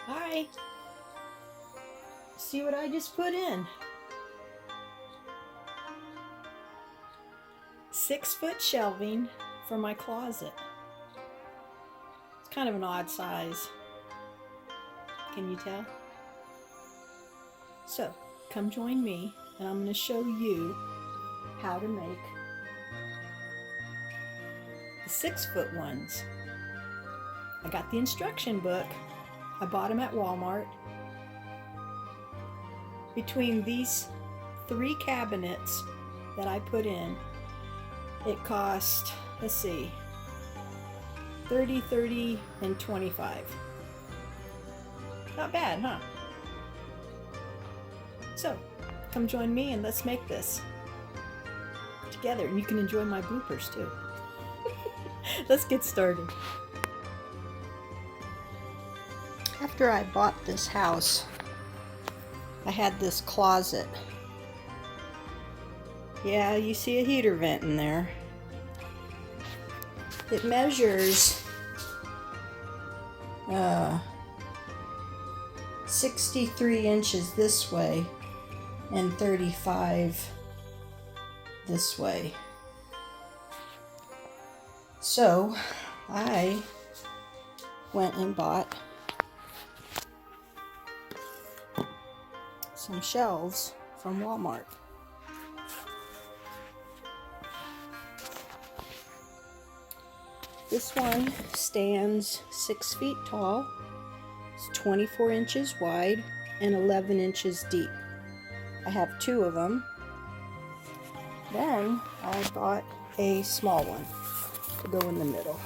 Hi. See what I just put in? 6-foot shelving for my closet. It's kind of an odd size. Can you tell? So, come join me and I'm going to show you how to make the 6-foot ones. I got the instruction book. I bought them at Walmart. Between these 3 cabinets that I put in, it cost, let's see, $30, $30, and $25. Not bad, huh? So, come join me and let's make this together. And you can enjoy my bloopers too. Let's get started. After I bought this house, I had this closet. Yeah, you see a heater vent in there. It measures 63 inches this way and 35 this way. So I went and bought some shelves from Walmart. This one stands 6 feet tall, it's 24 inches wide, and 11 inches deep. I have 2 of them. Then I bought a small one to go in the middle.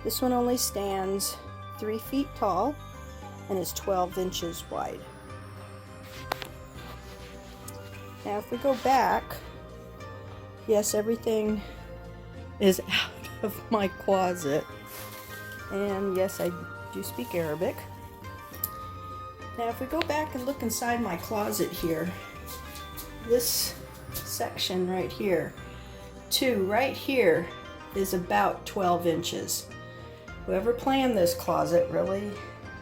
This one only stands 3 feet tall and is 12 inches wide. Now if we go back, yes, everything is out of my closet. And yes, I do speak Arabic. Now if we go back and look inside my closet here, this section right here, right here, is about 12 inches. Whoever planned this closet really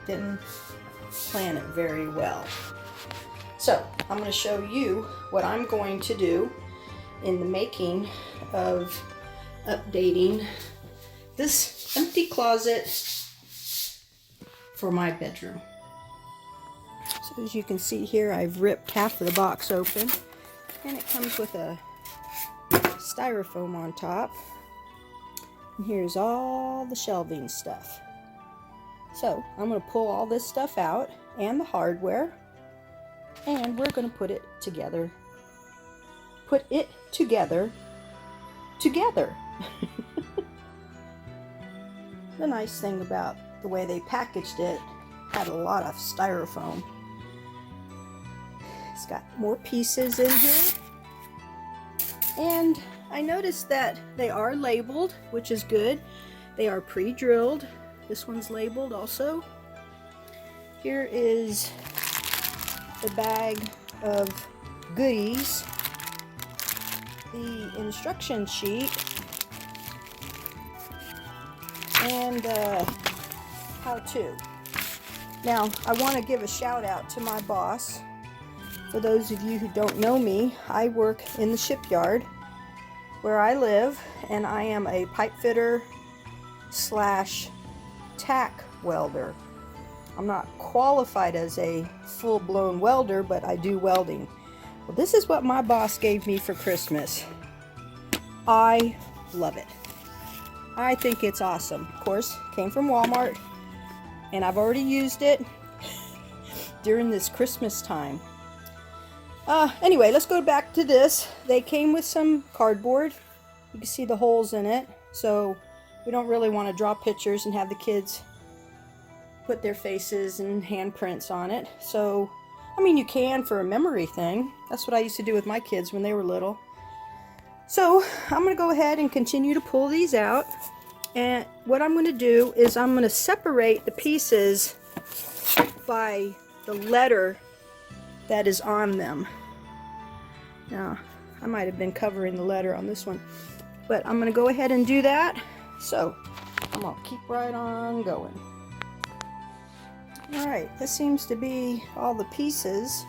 didn't plan it very well. So I'm going to show you what I'm going to do in the making of updating this empty closet for my bedroom. So as you can see here, I've ripped half of the box open, and it comes with a styrofoam on top. And here's all the shelving stuff. So I'm going to pull all this stuff out and the hardware, and we're going to put it together. The nice thing about the way they packaged it, had a lot of styrofoam. It's got more pieces in here. And I noticed that they are labeled, which is good. They are pre-drilled. This one's labeled also. Here is the bag of goodies, the instruction sheet, and how-to. Now, I want to give a shout out to my boss. For those of you who don't know me, I work in the shipyard where I live, and I am a pipe fitter / tack welder. I'm not qualified as a full-blown welder, but I do welding. Well, this is what my boss gave me for Christmas. I love it. I think it's awesome. Of course, came from Walmart, and I've already used it during this Christmas time. Anyway, let's go back to this. They came with some cardboard. You can see the holes in it, so we don't really want to draw pictures and have the kids put their faces and handprints on it. So, I mean, you can for a memory thing. That's what I used to do with my kids when they were little. So, I'm going to go ahead and continue to pull these out. And what I'm going to do is I'm going to separate the pieces by the letter that is on them. Now, I might have been covering the letter on this one, but I'm going to go ahead and do that. So, I'm gonna keep right on going. Alright, this seems to be all the pieces.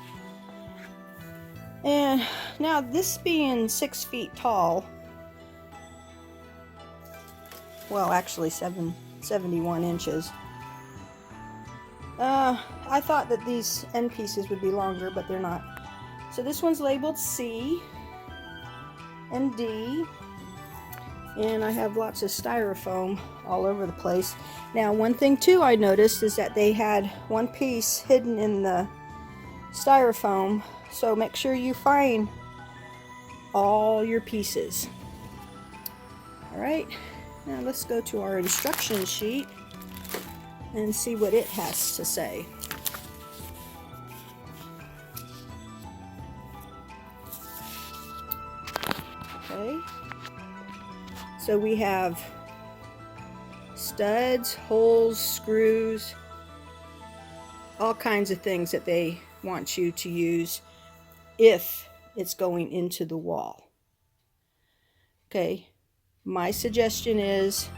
And now this being 6 feet tall, well actually 71 inches, I thought that these end pieces would be longer, but they're not. So this one's labeled C and D, and I have lots of styrofoam all over the place. Now one thing too I noticed is that they had one piece hidden in the styrofoam, so make sure you find all your pieces. Alright, now let's go to our instruction sheet and see what it has to say. Okay, so we have studs, holes, screws, all kinds of things that they want you to use if it's going into the wall. Okay, my suggestion is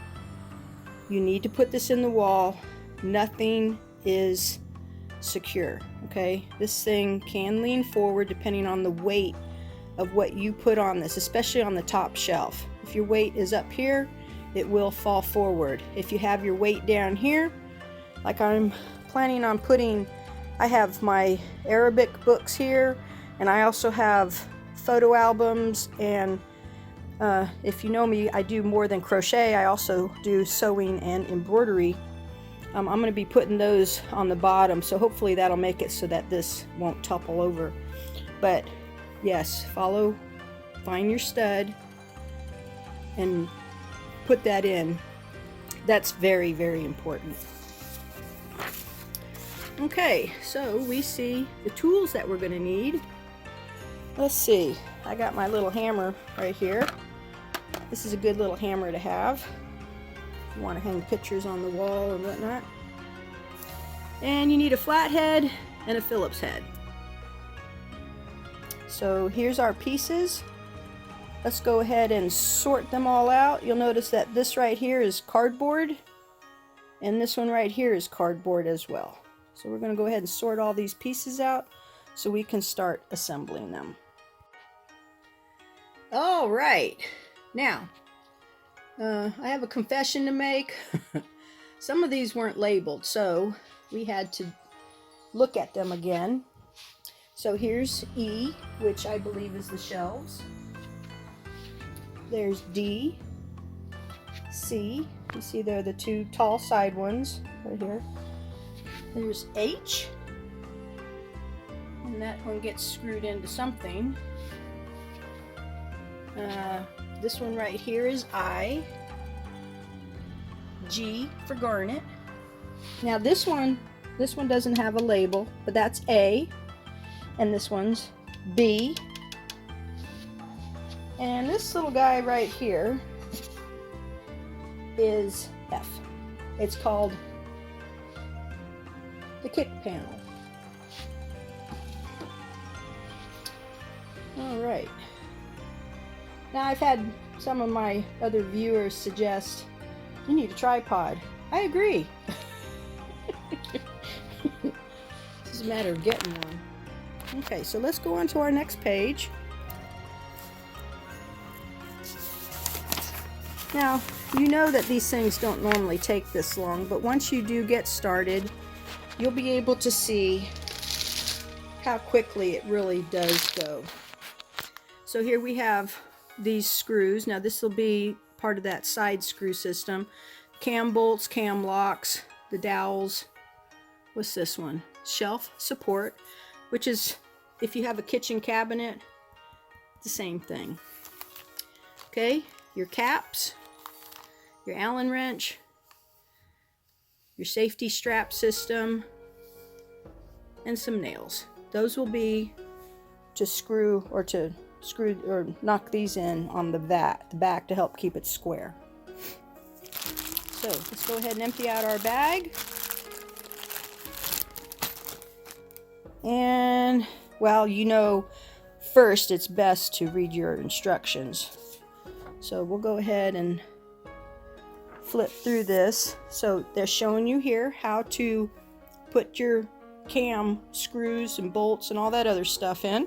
you need to put this in the wall. Nothing is secure. Okay, this thing can lean forward depending on the weight of what you put on this, especially on the top shelf. If your weight is up here, it will fall forward. If you have your weight down here, like I'm planning on putting, I have my Arabic books here, and I also have photo albums, and if you know me, I do more than crochet. I also do sewing and embroidery. I'm going to be putting those on the bottom, so hopefully that'll make it so that this won't topple over. But yes, find your stud and put that in. That's very, very important. Okay, so we see the tools that we're going to need. Let's see, I got my little hammer right here. This is a good little hammer to have. You want to hang pictures on the wall or whatnot. And you need a flathead and a Phillips head. So here's our pieces. Let's go ahead and sort them all out. You'll notice that this right here is cardboard, and this one right here is cardboard as well. So we're going to go ahead and sort all these pieces out so we can start assembling them. All right, now I have a confession to make. Some of these weren't labeled, so we had to look at them again. So here's E, which I believe is the shelves. There's D, C. You see there are the two tall side ones right here. There's H, and that one gets screwed into something. This one right here is I. G for garnet. Now this one doesn't have a label, but that's A, and this one's B. And this little guy right here is F. It's called the kick panel. Alright. Now I've had some of my other viewers suggest you need a tripod. I agree. It's just a matter of getting one. Okay, so let's go on to our next page. Now, you know that these things don't normally take this long, but once you do get started, you'll be able to see how quickly it really does go. So here we have these screws. Now this will be part of that side screw system. Cam bolts, cam locks, the dowels. What's this one? Shelf support, which is, if you have a kitchen cabinet, the same thing. Okay, your caps, your Allen wrench, your safety strap system, and some nails. Those will be to screw or knock these in on the back to help keep it square. So let's go ahead and empty out our bag. And, well, you know, first it's best to read your instructions. So we'll go ahead and flip through this. So they're showing you here how to put your cam screws and bolts and all that other stuff in.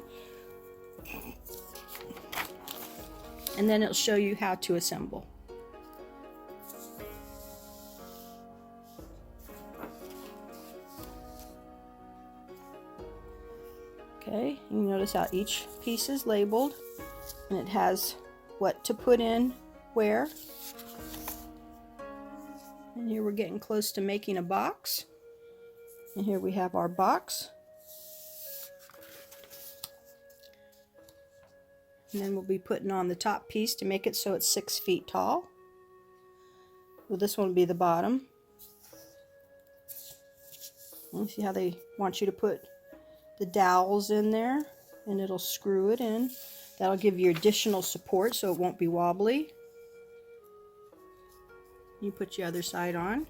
And then it'll show you how to assemble. Okay, you notice how each piece is labeled, and it has what to put in where. And here we're getting close to making a box. And here we have our box. And then we'll be putting on the top piece to make it so it's 6 feet tall. Well, this one will be the bottom. And see how they want you to put the dowels in there, and it'll screw it in. That'll give you additional support so it won't be wobbly. You put your other side on.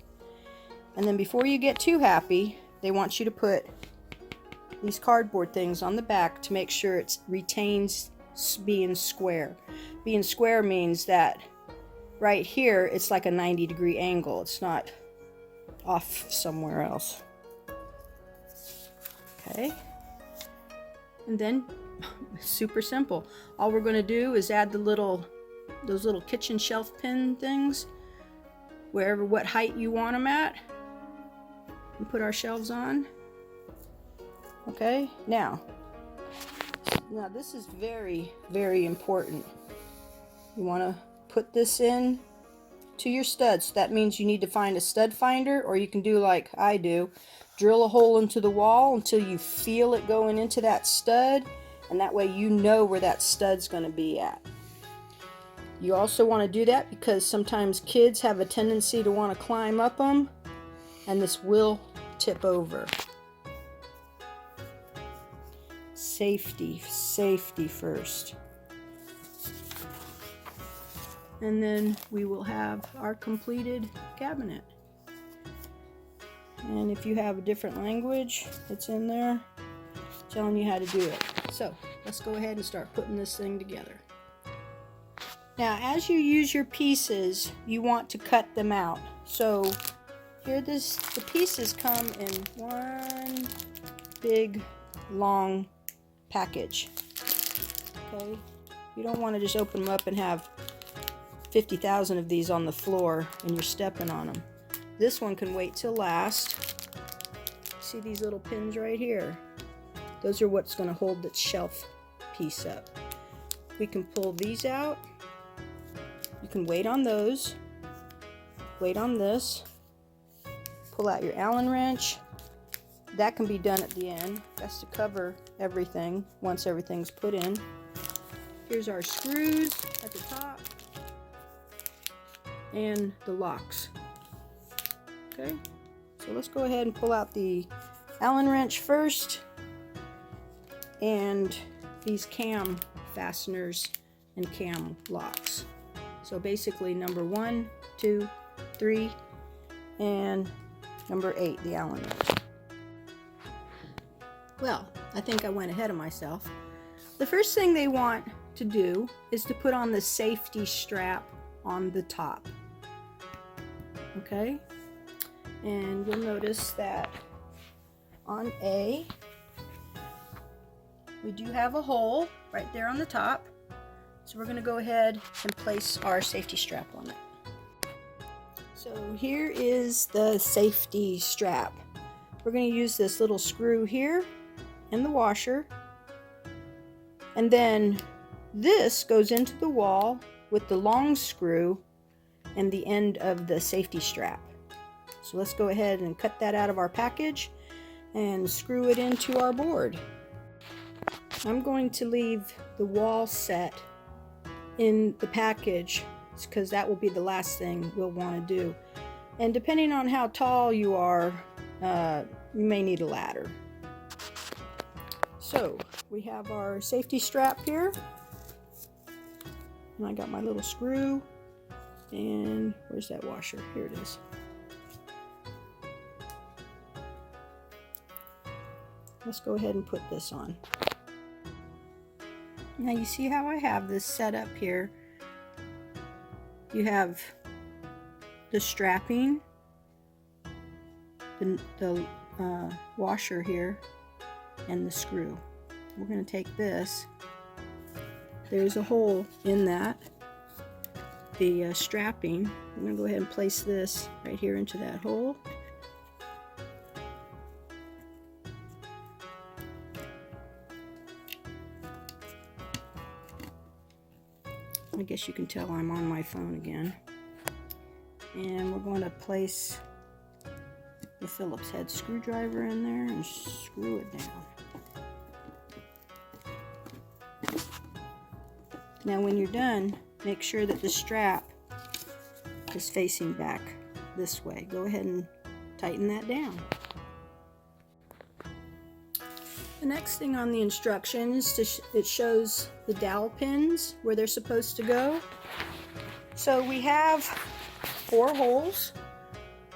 And then before you get too happy, they want you to put these cardboard things on the back to make sure it retains being square. Being square means that right here it's like a 90-degree angle. It's not off somewhere else. Okay. And then, super simple. All we're going to do is add those little kitchen shelf pin things, what height you want them at, and put our shelves on. Okay, now this is very, very important. You want to put this in to your studs. That means you need to find a stud finder, or you can do like I do. Drill a hole into the wall until you feel it going into that stud, and that way you know where that stud's going to be at. You also want to do that because sometimes kids have a tendency to want to climb up them, and this will tip over. Safety first. And then we will have our completed cabinet. And if you have a different language, it's in there telling you how to do it. So let's go ahead and start putting this thing together. Now, as you use your pieces, you want to cut them out. So here the pieces come in one big long package. Okay, you don't want to just open them up and have 50,000 of these on the floor and you're stepping on them. This one can wait till last. See these little pins right here? Those are what's going to hold the shelf piece up. We can pull these out. You can wait on those. Wait on this. Pull out your Allen wrench. That can be done at the end. That's to cover everything once everything's put in. Here's our screws at the top and the locks. Okay, so let's go ahead and pull out the Allen wrench first, and these cam fasteners and cam locks. So basically number 1, 2, 3, and number 8, the Allen wrench. Well, I think I went ahead of myself. The first thing they want to do is to put on the safety strap on the top. Okay? And you'll notice that on A, we do have a hole right there on the top. So we're going to go ahead and place our safety strap on it. So here is the safety strap. We're going to use this little screw here and the washer. And then this goes into the wall with the long screw and the end of the safety strap. So let's go ahead and cut that out of our package and screw it into our board. I'm going to leave the wall set in the package because that will be the last thing we'll want to do. And depending on how tall you are, you may need a ladder. So we have our safety strap here. And I got my little screw. And where's that washer? Here it is. Let's go ahead and put this on. Now you see how I have this set up here. You have the strapping, the washer here, and the screw. We're going to take this. There's a hole in that, the strapping. I'm going to go ahead and place this right here into that hole. I guess you can tell I'm on my phone again. And we're going to place the Phillips head screwdriver in there and screw it down. Now when you're done, make sure that the strap is facing back this way. Go ahead and tighten that down. The next thing on the instructions, it shows the dowel pins where they're supposed to go. So we have 4 holes.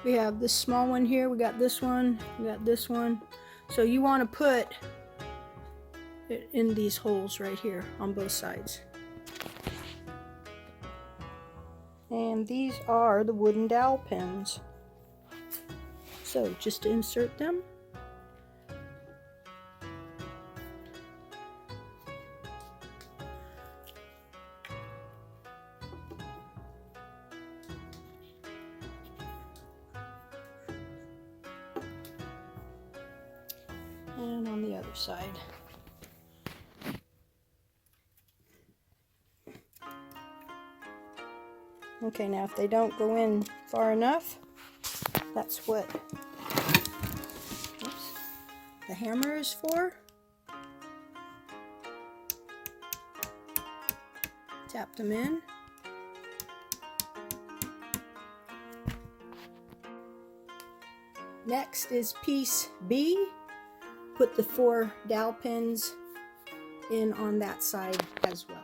We have this small one here, we got this one, we got this one. So you want to put it in these holes right here on both sides. And these are the wooden dowel pins. So just insert them. And on the other side. Okay, now if they don't go in far enough, that's what the hammer is for. Tap them in. Next is piece B. Put the 4 dowel pins in on that side as well.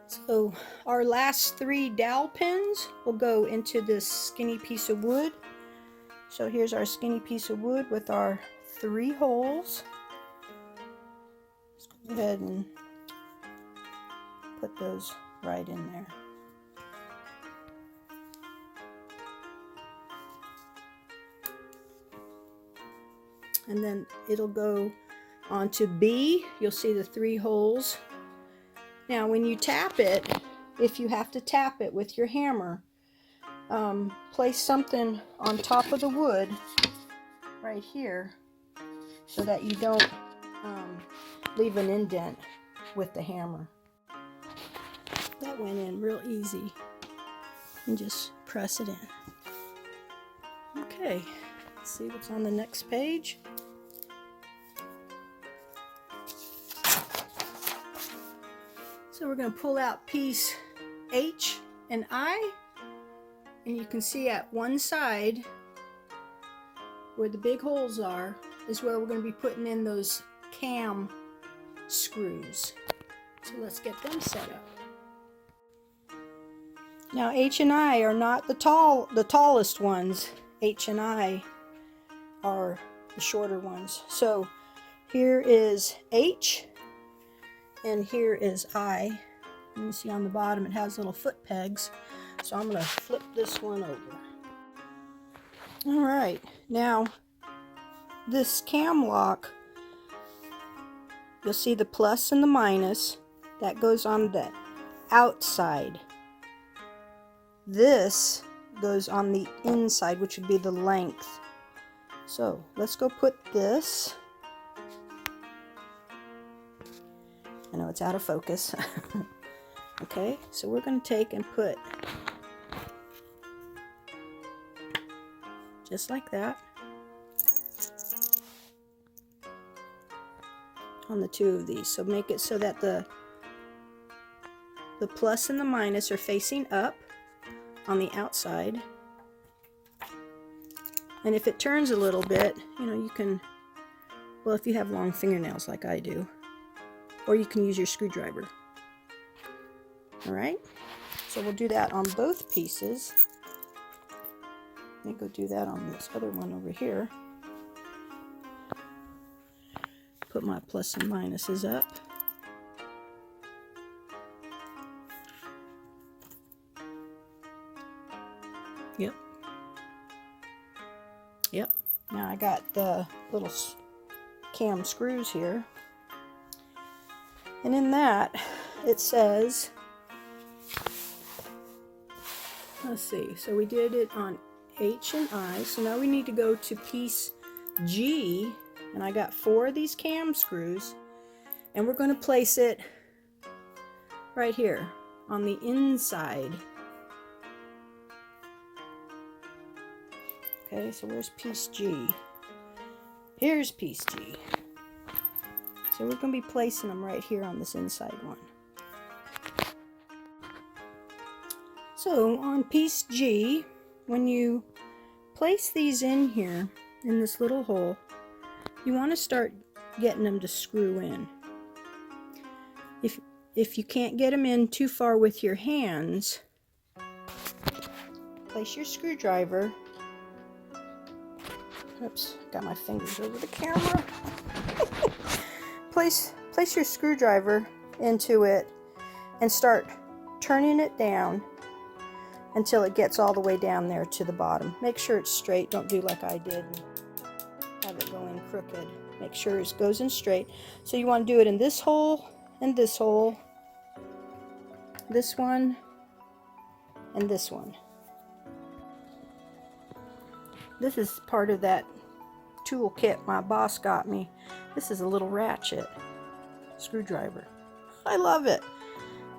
So our last 3 dowel pins will go into this skinny piece of wood. So here's our skinny piece of wood with our 3 holes. Let's go ahead and put those right in there. And then it'll go onto B. You'll see the 3 holes. Now when you tap it, if you have to tap it with your hammer, place something on top of the wood right here so that you don't leave an indent with the hammer. That went in real easy. And just press it in. Okay, let's see what's on the next page. So we're going to pull out piece H and I, and you can see at one side where the big holes are is where we're going to be putting in those cam screws. So let's get them set up. Now H and I are not the tallest ones. H and I are the shorter ones. So here is H. And here is I. You can see on the bottom it has little foot pegs. So I'm going to flip this one over. Alright, now this cam lock, you'll see the plus and the minus. That goes on the outside. This goes on the inside, which would be the length. So let's go put this. I know it's out of focus. Okay, so we're going to take and put just like that on the 2 of these. So make it so that the plus and the minus are facing up on the outside. And if it turns a little bit, you know, you can, well, if you have long fingernails like I do, or you can use your screwdriver. Alright, so we'll do that on both pieces. Let me go do that on this other one over here. Put my plus and minuses up. Yep. Yep. Now I got the little cam screws here. And in that, it says, let's see, so we did it on H and I, so now we need to go to piece G, and I got 4 of these cam screws, and we're going to place it right here on the inside. Okay, so where's piece G? Here's piece G. So we're going to be placing them right here on this inside one. So on piece G, when you place these in here, in this little hole, you want to start getting them to screw in. If you can't get them in too far with your hands, place your screwdriver. Oops, got my fingers over the camera. Place your screwdriver into it and start turning it down until it gets all the way down there to the bottom. Make sure it's straight. Don't do like I did and have it go in crooked. Make sure it goes in straight. So you want to do it in this hole and this hole, this one, and this one. This is part of that tool kit my boss got me. This is a little ratchet screwdriver. I love it.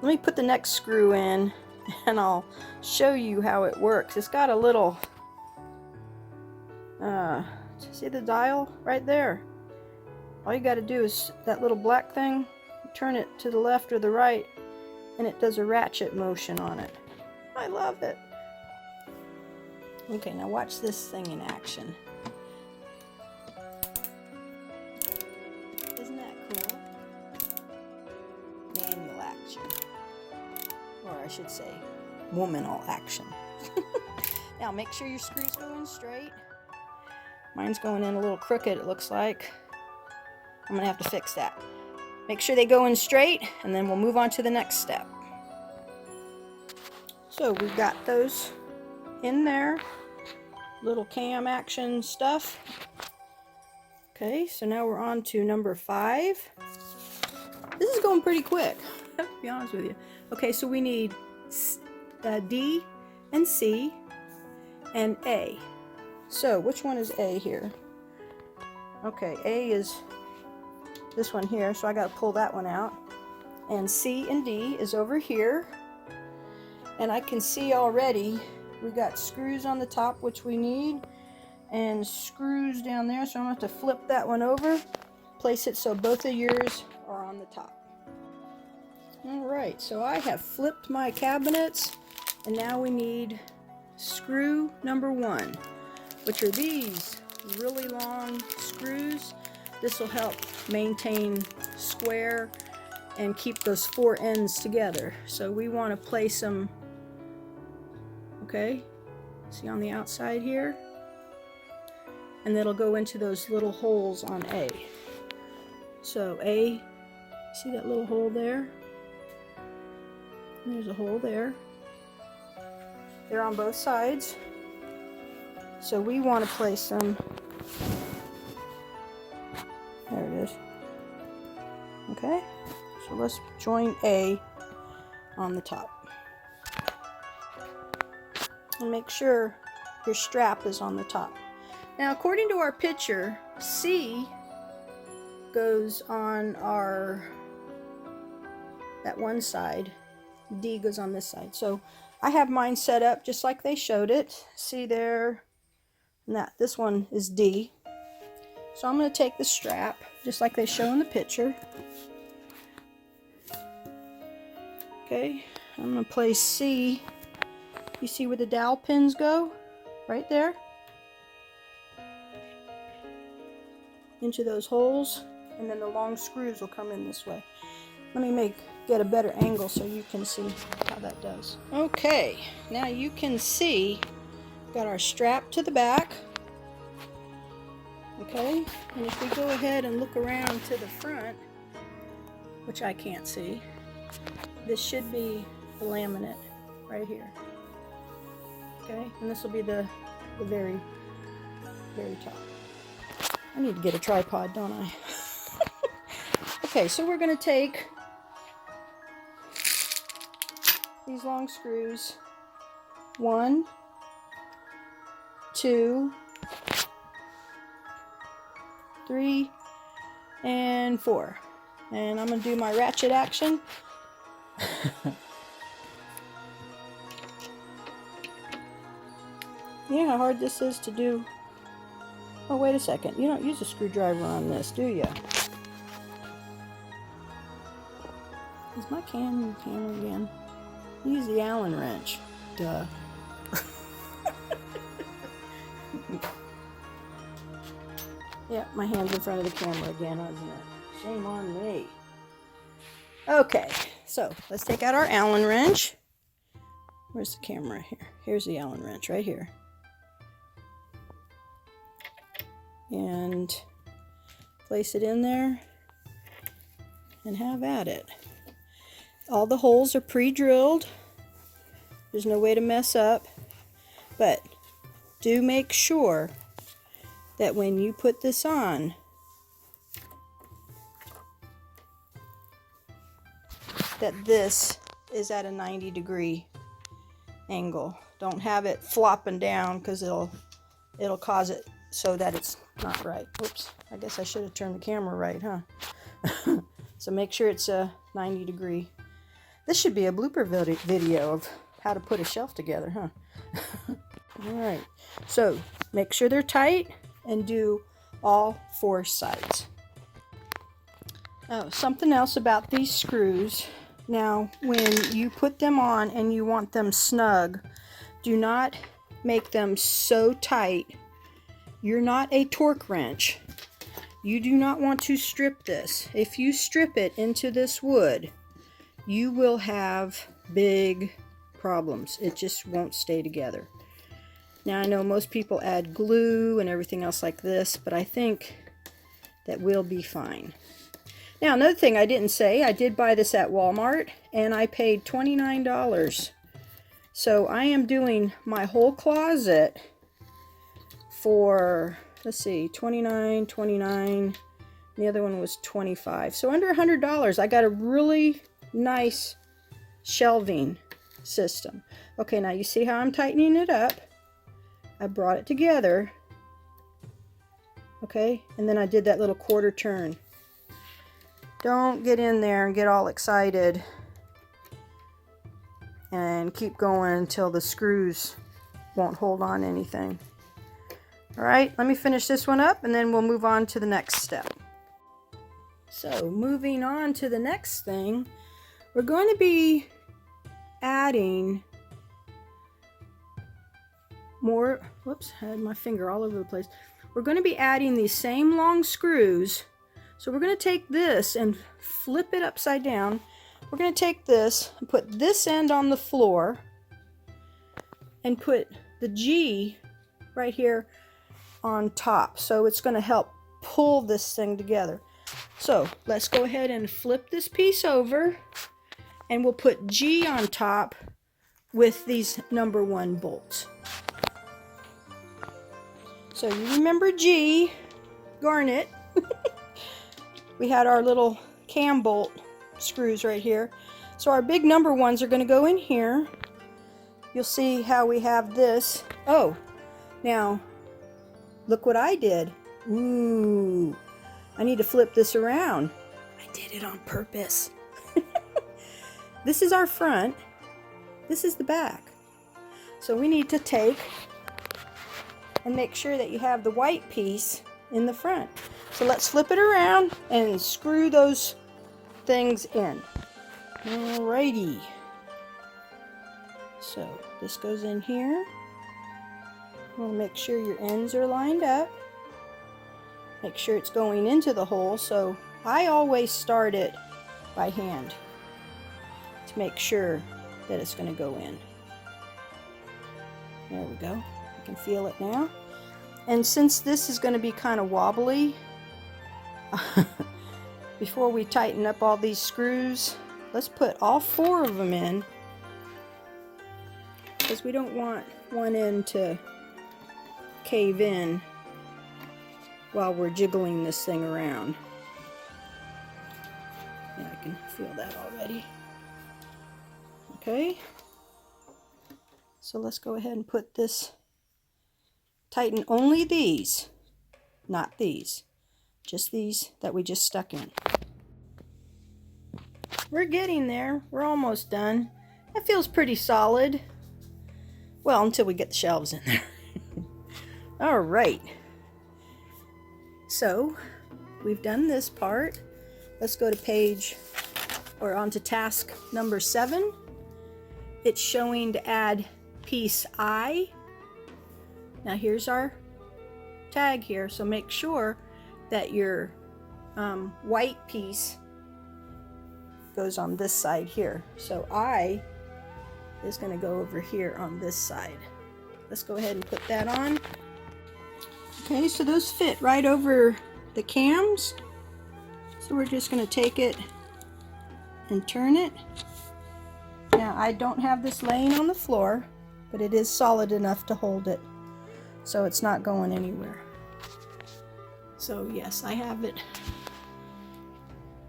Let me put the next screw in and I'll show you how it works. It's got a little, see the dial right there? All you got to do is that little black thing, turn it to the left or the right, and it does a ratchet motion on it. I love it. Okay, now watch this thing in action. Isn't that cool? Manual action. Or I should say, womanal action. Now make sure your screws go in straight. Mine's going in a little crooked, it looks like. I'm going to have to fix that. Make sure they go in straight, and then we'll move on to the next step. So we've got those in there. Little cam action stuff. Okay, so now we're on to number 5. This is going pretty quick, to be honest with you. Okay, so we need D and C and A. So which one is A here? Okay, A is this one here, so I got to pull that one out. And C and D is over here. And I can see already we got screws on the top, which we need, and screws down there, so I'm going to have to flip that one over, place it so both of yours are on the top. Alright, so I have flipped my cabinets, and now we need screw number 1, which are these really long screws. This will help maintain square and keep those 4 ends together. So we want to place them, okay, see on the outside here, and that'll go into those little holes on A. So A, see that little hole there? And there's a hole there. They're on both sides. So we want to place them, there it is. Okay, so let's join A on the top. And make sure your strap is on the top. Now, according to our picture, C goes on that one side, D goes on this side. So I have mine set up just like they showed it. See there, and this one is D. So I'm going to take the strap, just like they show in the picture. Okay, I'm going to place C. You see where the dowel pins go? Right there. Into those holes, and then the long screws will come in this way. Let me get a better angle so you can see how that does. Okay, now you can see, got our strap to the back. Okay, and if we go ahead and look around to the front, which I can't see, this should be the laminate right here. Okay, and this will be the very, very top. I need to get a tripod, don't I? Okay, so we're going to take these long screws, 1, 2, 3, and 4. And I'm going to do my ratchet action. You know how hard this is to do? Oh, wait a second. You don't use a screwdriver on this, do you? Is my camera again? Use the Allen wrench. Duh. Yeah, my hand's in front of the camera again, isn't it? Shame on me. Okay, so let's take out our Allen wrench. Where's the camera here? Here's the Allen wrench right here. And place it in there and have at it. All the holes are pre-drilled. There's no way to mess up, but do make sure that when you put this on, that this is at a 90-degree angle. Don't have it flopping down, because it'll cause it so that it's not right. Oops, I guess I should have turned the camera right, huh? So make sure it's a 90-degree. This should be a blooper video of how to put a shelf together, huh? Alright, so make sure they're tight and do all 4 sides. Oh, something else about these screws. Now, when you put them on and you want them snug, do not make them so tight. You're not a torque wrench. You do not want to strip this. If you strip it into this wood, you will have big problems. It just won't stay together. Now, I know most people add glue and everything else like this, but I think that will be fine. Now, another thing I didn't say, I did buy this at Walmart, and I paid $29. So I am doing my whole closet for, let's see, $29, $29, the other one was $25. So under $100, I got a really nice shelving system. Okay, now you see how I'm tightening it up. I brought it together. Okay, and then I did that little quarter turn. Don't get in there and get all excited and keep going until the screws won't hold on anything. Alright, let me finish this one up and then we'll move on to the next step. So, moving on to the next thing, we're going to be adding more, whoops, I had my finger all over the place. We're going to be adding these same long screws. So we're going to take this and flip it upside down. We're going to take this and put this end on the floor and put the G right here on top. So it's going to help pull this thing together. So let's go ahead and flip this piece over and we'll put G on top with these number 1 bolts. So you remember G, garnet. We had our little cam bolt screws right here. So our big number 1s are going to go in here. You'll see how we have this. Oh, now look what I did. Ooh, I need to flip this around. I did it on purpose. This is our front. This is the back. So we need to take and make sure that you have the white piece in the front. So let's flip it around and screw those things in. Alrighty. So this goes in here. You want to make sure your ends are lined up. Make sure it's going into the hole. So I always start it by hand to make sure that it's going to go in. There we go. You can feel it now. And since this is going to be kind of wobbly, before we tighten up all these screws, let's put all 4 of them in, because we don't want one end to cave in while we're jiggling this thing around. Yeah, I can feel that already. Okay. So let's go ahead and put this, tighten only these, not these, just these that we just stuck in. We're getting there. We're almost done. That feels pretty solid. Well, until we get the shelves in there. All right. So we've done this part. Let's go to page, or onto task number 7. It's showing to add piece I. Now here's our tag here, so make sure that your white piece goes on this side here. So I is going to go over here on this side. Let's go ahead and put that on. Okay, so those fit right over the cams. So we're just going to take it and turn it. Now I don't have this laying on the floor, but it is solid enough to hold it, so it's not going anywhere. So yes, I have it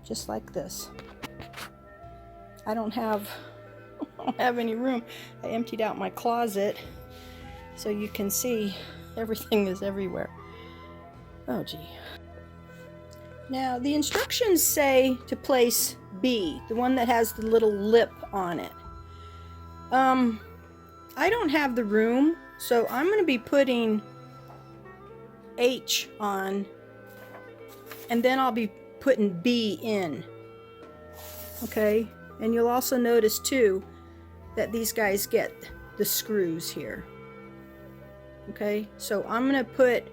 just like this. I don't have any room. I emptied out my closet, so you can see everything is everywhere. Oh gee. Now the instructions say to place B, the one that has the little lip on it. I don't have the room, so I'm going to be putting H on, and then I'll be putting B in. Okay, and you'll also notice too that these guys get the screws here. Okay, so I'm going to put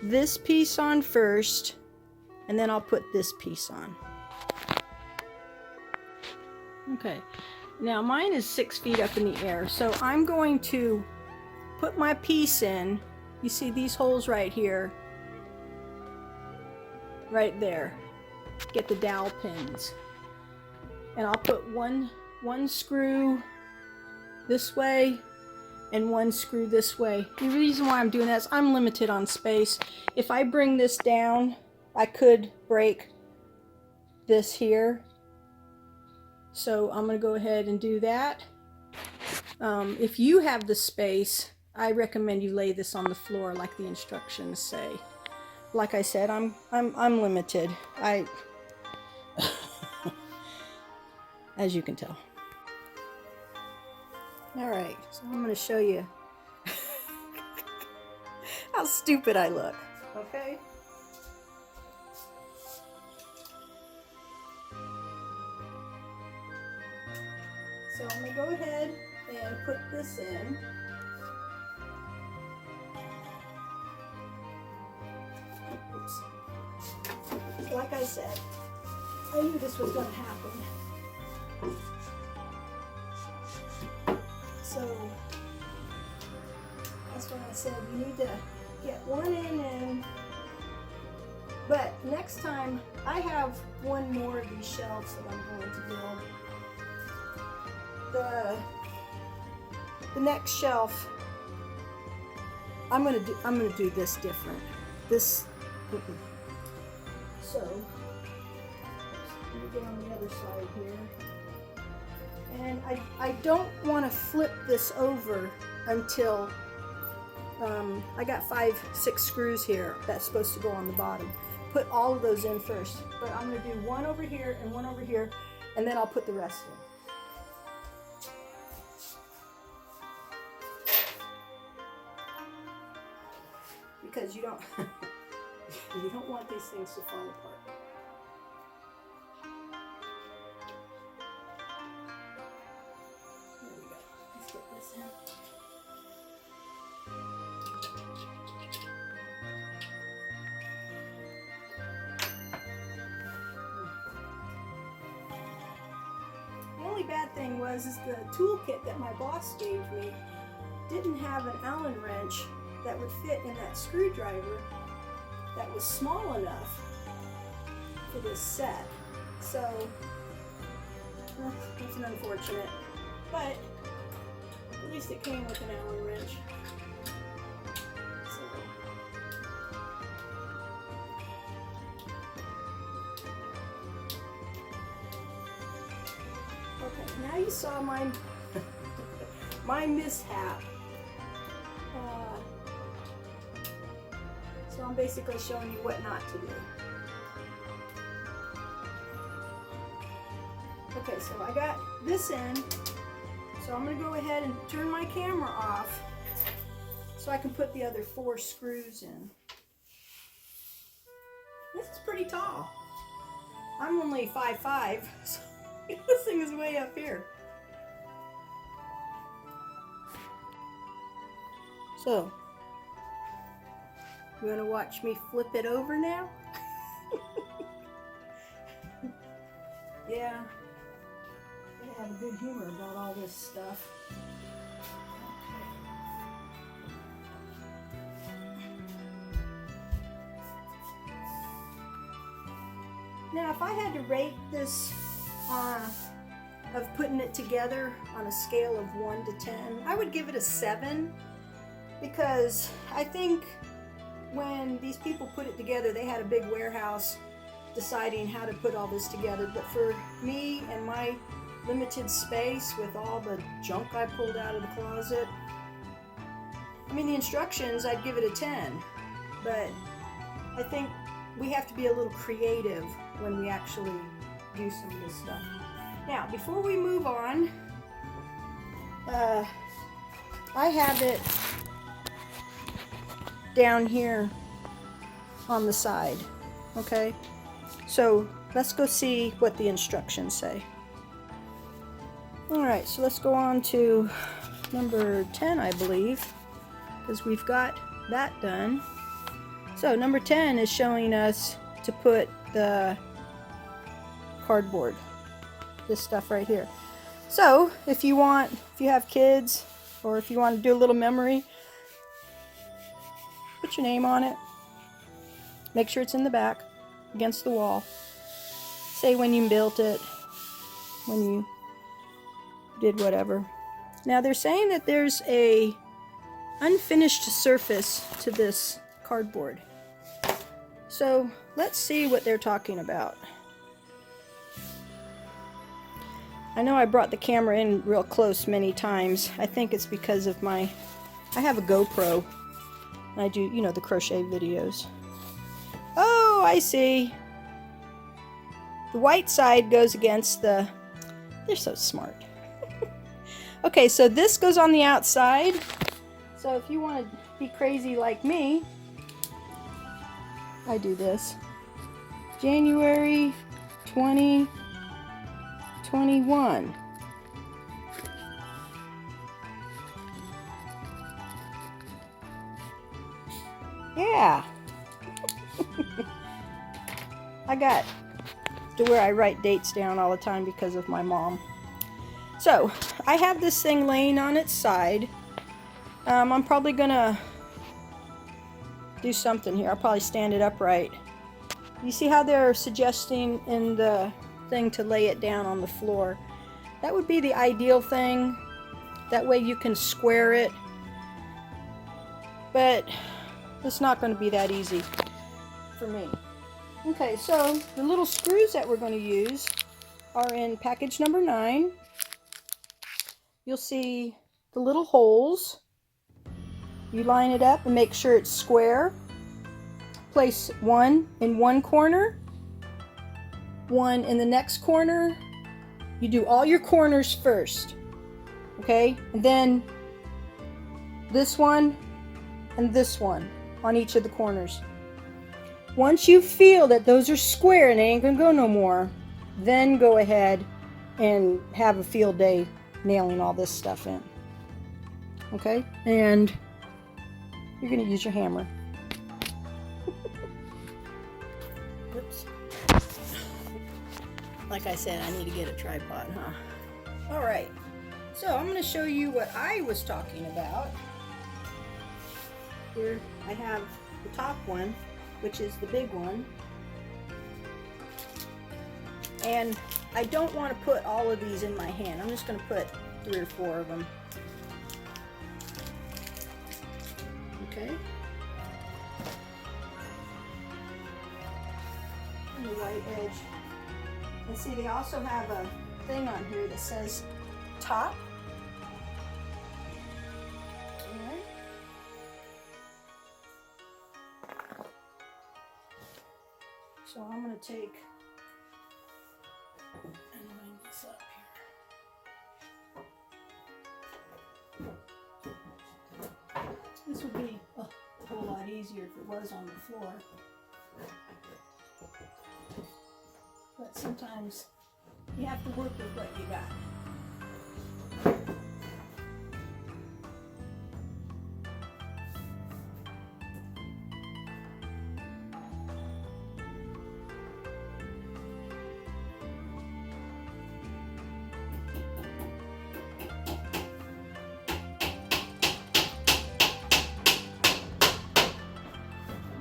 this piece on first, and then I'll put this piece on. Okay, now mine is 6 feet up in the air, so I'm going to put my piece in. You see these holes right here, right there. Get the dowel pins, and I'll put one screw this way and one screw this way. The reason why I'm doing that is I'm limited on space. If I bring this down, I could break this here. So I'm going to go ahead and do that. If you have the space, I recommend you lay this on the floor like the instructions say. Like I said, I'm limited. As you can tell. All right, so I'm going to show you how stupid I look. Okay. So I'm going to go ahead and put this in. Oops. Like I said, I knew this was going to happen. So that's why I said you need to get one in. But next time, I have one more of these shelves that I'm going to build. The next shelf, I'm gonna do this different. This. So let me get on the other side here. And I don't want to flip this over until I got 5-6 screws here that's supposed to go on the bottom. Put all of those in first, but I'm going to do one over here and one over here, and then I'll put the rest in. Because you don't you don't want these things to fall apart. There we go. Let's get this in. The only bad thing is the toolkit that my boss gave me didn't have an Allen wrench that would fit in that screwdriver that was small enough for this set. So that's unfortunate, but At least it came with an Allen wrench. So. Okay, now you saw my my mishap. So I'm basically showing you what not to do. Okay, so I got this in, so I'm going to go ahead and turn my camera off so I can put the other 4 screws in. This is pretty tall. I'm only 5'5", so this thing is way up here. So, you want to watch me flip it over now? Yeah. I have a good humor about all this stuff. Now, if I had to rate this of putting it together on a scale of 1 to 10, I would give it a 7, because I think when these people put it together, they had a big warehouse deciding how to put all this together. But for me and my limited space with all the junk I pulled out of the closet, I mean, the instructions, I'd give it a 10. But I think we have to be a little creative when we actually do some of this stuff. Now, before we move on, I have it down here on the side. Okay, so let's go see what the instructions say. Alright, so let's go on to number 10, I believe, because we've got that done. So number 10 is showing us to put the cardboard, this stuff right here. So if you have kids, or if you want to do a little memory, put your name on it. Make sure it's in the back, against the wall. Say when you built it, when you did whatever. Now they're saying that there's a unfinished surface to this cardboard. So let's see what they're talking about. I know I brought the camera in real close many times. I think it's because of I have a GoPro. And I do, you know, the crochet videos. Oh, I see. The white side goes against the... They're so smart. Okay, so this goes on the outside. So if you want to be crazy like me, I do this. January 2021. Yeah. I got to where I write dates down all the time because of my mom. So, I have this thing laying on its side. I'm probably gonna do something here. I'll probably stand it upright. You see how they're suggesting in the thing to lay it down on the floor? That would be the ideal thing. That way you can square it. But it's not going to be that easy for me. Okay, so the little screws that we're going to use are in package number 9. You'll see the little holes. You line it up and make sure it's square. Place one in one corner, one in the next corner. You do all your corners first, okay? And then this one and this one on each of the corners. Once you feel that those are square and they ain't gonna go no more, then go ahead and have a field day nailing all this stuff in. Okay? And you're gonna use your hammer. Oops. Like I said, I need to get a tripod, huh? Alright, so I'm gonna show you what I was talking about. Here I have the top one, which is the big one. And I don't want to put all of these in my hand. I'm just going to put 3 or 4 of them. Okay. And the white edge. And see, they also have a thing on here that says top. Alright. So I'm going to take and line this up here. This would be a whole lot easier if it was on the floor. But sometimes you have to work with what you got.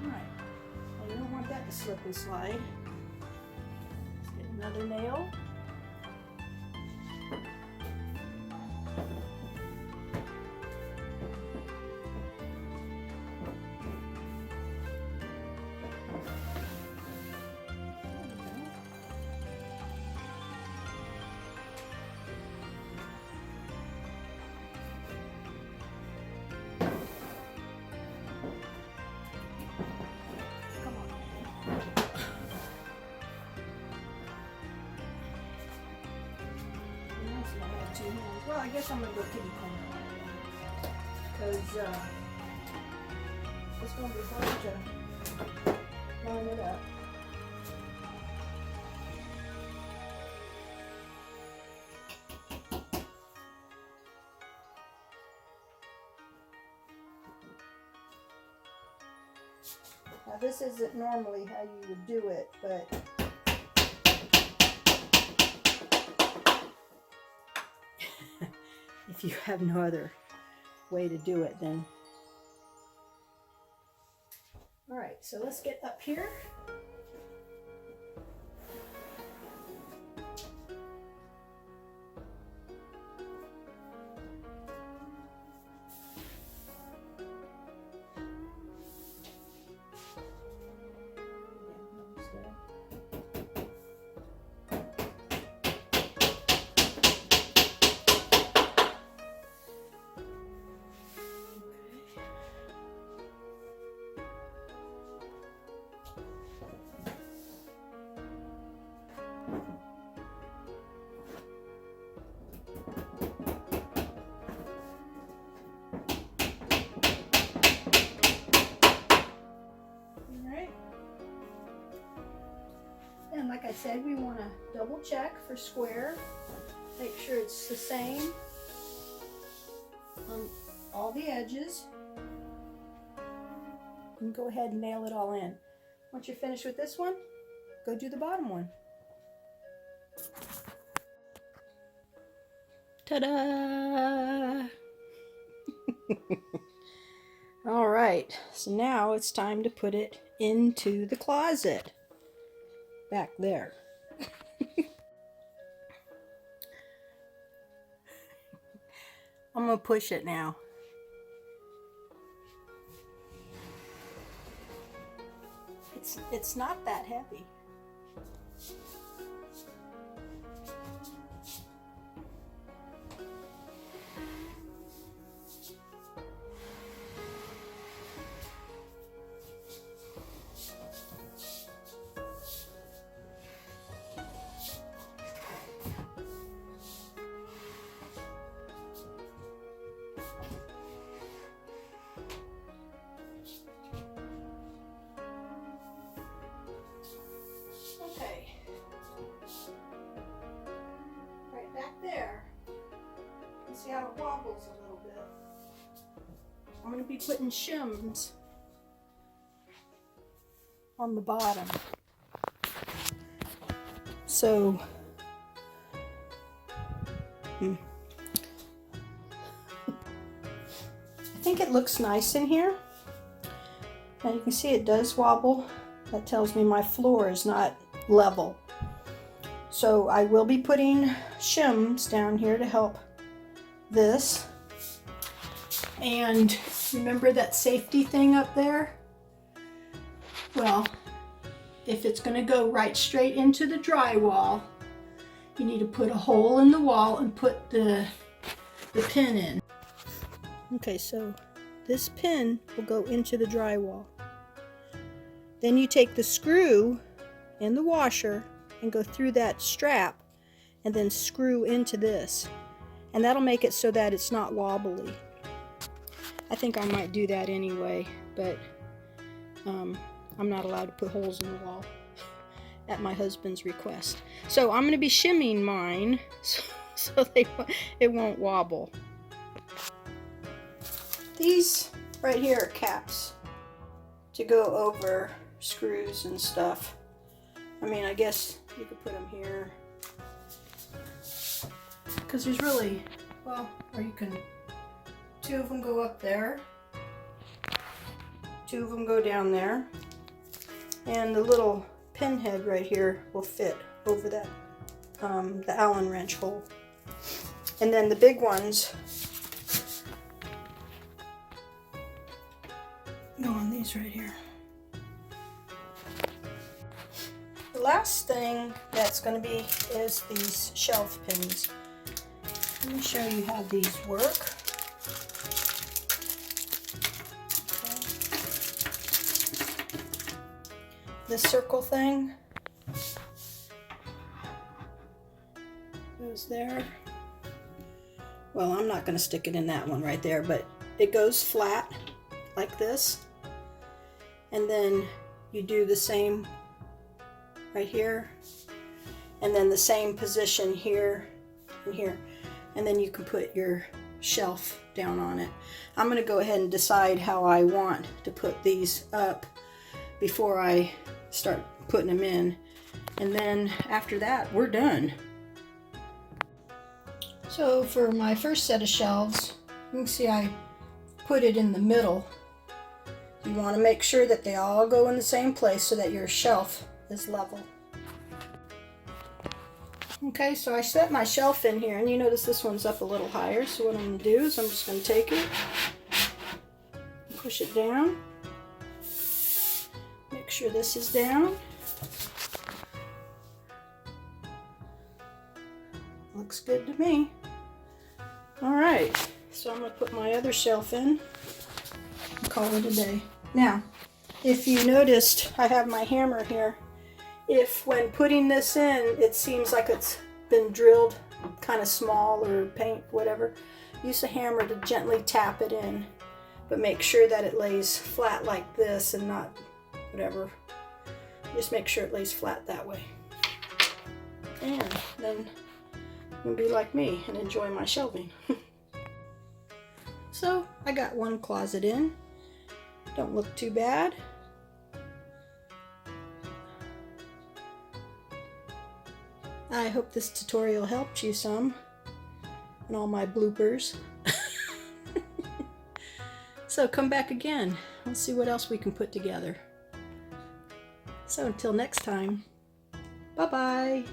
Alright, well, you don't want that to slip and slide. Let's get another nail. Well, I guess I'm going to go kitty corner because it's going to be hard to line it up. Now this isn't normally how you would do it, but if you have no other way to do it, then. All right, so let's get up here. And like I said, we want to double check for square, make sure it's the same on all the edges, and go ahead and nail it all in. Once you're finished with this one, go do the bottom one. Ta-da! All right, so now it's time to put it into the closet. Back there. I'm gonna push it now. It's not that heavy. See how it wobbles a little bit. I'm going to be putting shims on the bottom. So, I think it looks nice in here. Now you can see it does wobble. That tells me my floor is not level. So I will be putting shims down here to help this, and Remember that safety thing up there? Well, if it's going to go right straight into the drywall, you need to put a hole in the wall and put the pin in. Okay, so this pin will go into the drywall. Then you take the screw and the washer and go through that strap and then screw into this. And that'll make it so that it's not wobbly. I think I might do that anyway, but I'm not allowed to put holes in the wall at my husband's request. So I'm going to be shimming mine so it won't wobble. These right here are caps to go over screws and stuff. I mean, I guess you could put them here. Because there's really, well, or you can, 2 of them go up there. 2 of them go down there. And the little pin head right here will fit over that, the Allen wrench hole. And then the big ones go on these right here. The last thing that's going to be is these shelf pins. Let me show you how these work. This circle thing goes there. Well, I'm not going to stick it in that one right there, but it goes flat like this. And then you do the same right here. And then the same position here and here. And then you can put your shelf down on it. I'm going to go ahead and decide how I want to put these up before I start putting them in, and then after that we're done. So for my first set of shelves, you can see I put it in the middle. You want to make sure that they all go in the same place so that your shelf is level. Okay, so I set my shelf in here, and you notice this one's up a little higher, so what I'm going to do is I'm just going to take it, push it down. Make sure this is down. Looks good to me. Alright, so I'm going to put my other shelf in and call it a day. Now, if you noticed, I have my hammer here. If when putting this in, it seems like it's been drilled kind of small or paint, whatever, use a hammer to gently tap it in. But make sure that it lays flat like this and not whatever. Just make sure it lays flat that way. And then you'll be like me and enjoy my shelving. So I got one closet in. Don't look too bad. I hope this tutorial helped you some and all my bloopers. So come back again. We'll see what else we can put together. So until next time, bye-bye.